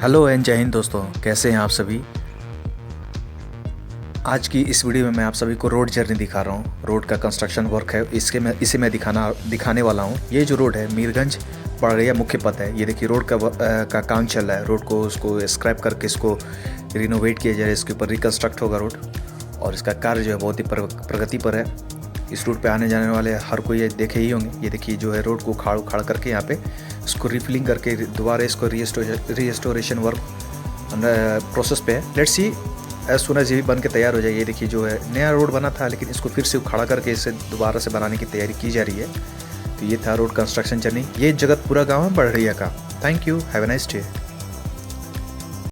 Hello and जय हिंद दोस्तों, कैसे हैं आप सभी। आज की इस वीडियो में मैं आप सभी को रोड जर्नी दिखा रहा हूँ। रोड का कंस्ट्रक्शन वर्क है, इसे मैं दिखाने वाला हूँ। ये जो रोड है मीरगंज पड़रिया मुख्य पथ है। ये देखिए रोड का काम चल रहा है। रोड को उसको स्क्रैप करके इसको रिनोवेट किया जाए, इसके ऊपर रिकन्स्ट्रक्ट होगा रोड। और इसका कार्य जो है बहुत ही प्रगति पर है। इस रूट पे आने जाने वाले हर कोई ये देखे ही होंगे। ये देखिए जो है रोड को उखाड़ करके यहाँ पे इसको रिफिलिंग करके दोबारा इसको रीस्टोरेशन वर्क प्रोसेस पे है। Let's see as soon as ये बन के तैयार हो जाए। ये देखिए जो है नया रोड बना था, लेकिन इसको फिर से उखाड़ा करके इसे दोबारा से बनाने की तैयारी की जा रही है। तो ये था रोड कंस्ट्रक्शन जर्नी। ये जगतपुरा गाँव है पड़रिया का। Thank you, have a nice day.